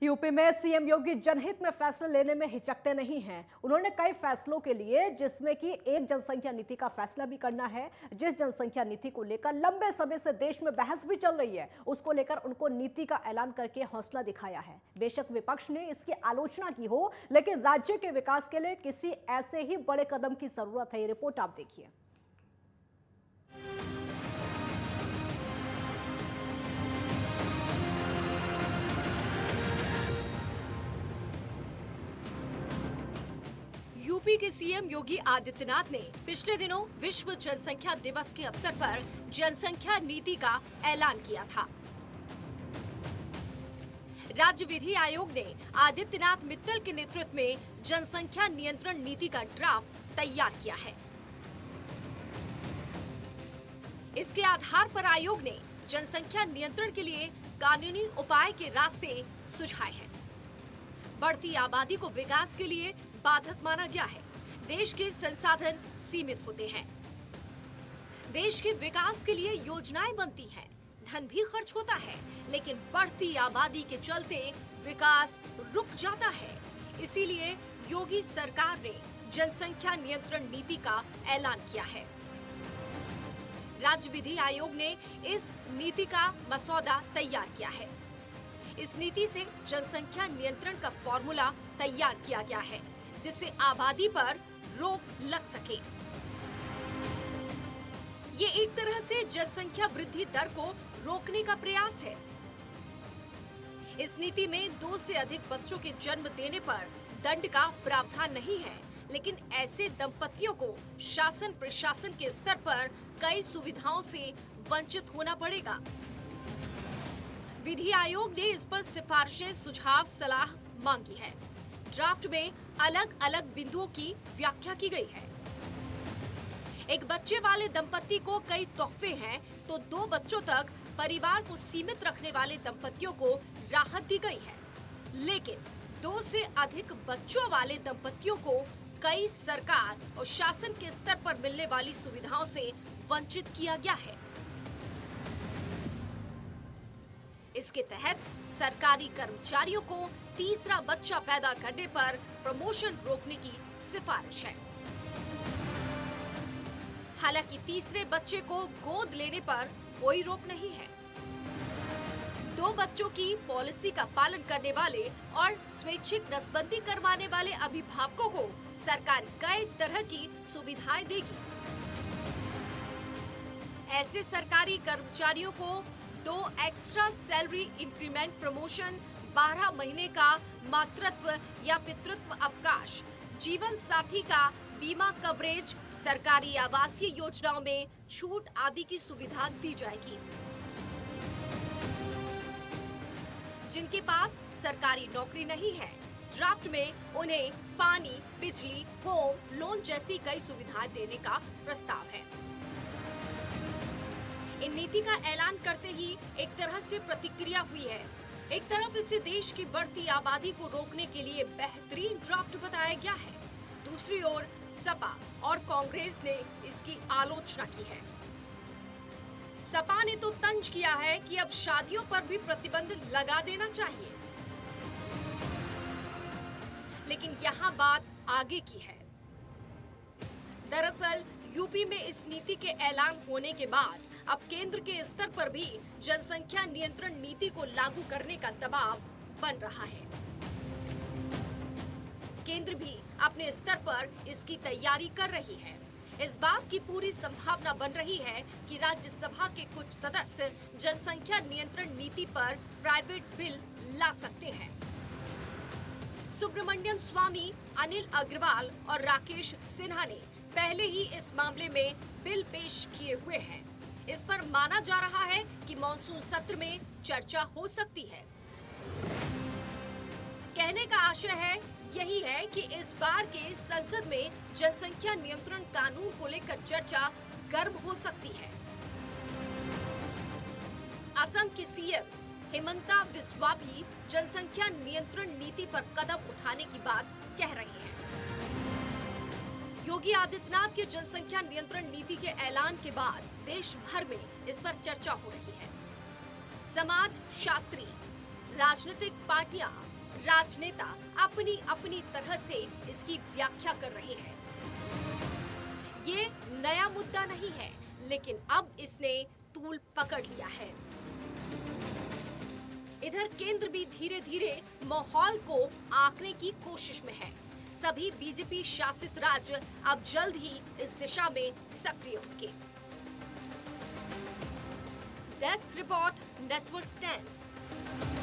UP में CM योगी जनहित में फैसले लेने में हिचकते नहीं हैं। उन्होंने कई फैसलों के लिए जिसमें कि एक जनसंख्या नीति का फैसला भी करना है। जिस जनसंख्या नीति को लेकर लंबे समय से देश में बहस भी चल रही है, उसको लेकर उनको नीति का ऐलान करके हौसला दिखाया है। बेशक विपक्ष ने इसकी आलोचना की हो, लेकिन राज्य के विकास के लिए किसी ऐसे ही बड़े कदम की जरूरत है। ये रिपोर्ट आप देखिए। यूपी के सीएम योगी आदित्यनाथ ने पिछले दिनों विश्व जनसंख्या दिवस के अवसर पर जनसंख्या नीति का ऐलान किया था। राज्य विधि आयोग ने आदित्यनाथ मित्तल के नेतृत्व में जनसंख्या नियंत्रण नीति का ड्राफ्ट तैयार किया है। इसके आधार पर आयोग ने जनसंख्या नियंत्रण के लिए कानूनी उपाय के रास्ते सुझाए हैं। बढ़ती आबादी को विकास के लिए बाधक माना गया है। देश के संसाधन सीमित होते हैं। देश के विकास के लिए योजनाएं बनती हैं, धन भी खर्च होता है, लेकिन बढ़ती आबादी के चलते विकास रुक जाता है। इसीलिए योगी सरकार ने जनसंख्या नियंत्रण नीति का ऐलान किया है। राज्य विधि आयोग ने इस नीति का मसौदा तैयार किया है। इस नीति से जनसंख्या नियंत्रण का फॉर्मूला तैयार किया गया है, जिससे आबादी पर रोक लग सके। ये एक तरह से जनसंख्या वृद्धि दर को रोकने का प्रयास है। इस नीति में 2 से अधिक बच्चों के जन्म देने पर दंड का प्रावधान नहीं है, लेकिन ऐसे दंपतियों को शासन प्रशासन के स्तर पर कई सुविधाओं से वंचित होना पड़ेगा। विधि आयोग ने इस पर सिफारिशें, सुझाव, सलाह मांगी है। ड्राफ्ट में अलग अलग बिंदुओं की व्याख्या की गई है। एक बच्चे वाले दंपति को कई तोहफे हैं, तो 2 बच्चों तक परिवार को सीमित रखने वाले दंपतियों को राहत दी गई है। लेकिन 2 से अधिक बच्चों वाले दंपतियों को कई सरकार और शासन के स्तर पर मिलने वाली सुविधाओं से वंचित किया गया है। इसके तहत सरकारी कर्मचारियों को तीसरा बच्चा पैदा करने पर प्रमोशन रोकने की सिफारिश है। हालांकि तीसरे बच्चे को गोद लेने पर कोई रोक नहीं है। 2 बच्चों की पॉलिसी का पालन करने वाले और स्वैच्छिक नसबंदी करवाने वाले अभिभावकों को सरकार कई तरह की सुविधाएं देगी। ऐसे सरकारी कर्मचारियों को 2 एक्स्ट्रा सैलरी इंक्रीमेंट प्रमोशन, 12 महीने का मातृत्व या पितृत्व अवकाश, जीवन साथी का बीमा कवरेज, सरकारी आवासीय योजनाओं में छूट आदि की सुविधा दी जाएगी। जिनके पास सरकारी नौकरी नहीं है, ड्राफ्ट में उन्हें पानी, बिजली, होम लोन जैसी कई सुविधाएं देने का प्रस्ताव है। इन नीति का ऐलान करते ही एक तरह से प्रतिक्रिया हुई है। एक तरफ इसे देश की बढ़ती आबादी को रोकने के लिए बेहतरीन ड्राफ्ट बताया गया है, दूसरी ओर सपा और कांग्रेस ने इसकी आलोचना की है। सपा ने तो तंज किया है कि अब शादियों पर भी प्रतिबंध लगा देना चाहिए, लेकिन यहाँ बात आगे की है। दरअसल यूपी में इस नीति के ऐलान होने के बाद अब केंद्र के स्तर पर भी जनसंख्या नियंत्रण नीति को लागू करने का दबाव बन रहा है। केंद्र भी अपने स्तर पर इसकी तैयारी कर रही है। इस बात की पूरी संभावना बन रही है कि राज्यसभा के कुछ सदस्य जनसंख्या नियंत्रण नीति पर प्राइवेट बिल ला सकते हैं। सुब्रमण्यम स्वामी, अनिल अग्रवाल और राकेश सिन्हा ने पहले ही इस मामले में बिल पेश किए हुए हैं। इस पर माना जा रहा है कि मॉनसून सत्र में चर्चा हो सकती है। कहने का आशय है यही है कि इस बार के संसद में जनसंख्या नियंत्रण कानून को लेकर चर्चा गर्म हो सकती है। असम की सीएम हेमंता बिस्वा भी जनसंख्या नियंत्रण नीति पर कदम उठाने की बात कह रही हैं। योगी आदित्यनाथ के जनसंख्या नियंत्रण नीति के ऐलान के बाद देश भर में इस पर चर्चा हो रही है। समाज शास्त्री, राजनीतिक पार्टियां राजनेता अपनी अपनी तरह से इसकी व्याख्या कर रहे हैं। ये नया मुद्दा नहीं है, लेकिन अब इसने तूल पकड़ लिया है। इधर केंद्र भी धीरे धीरे माहौल को आंकने की कोशिश में है। सभी बीजेपी शासित राज्य अब जल्द ही इस दिशा में सक्रिय होंगे। Desk report, network 10।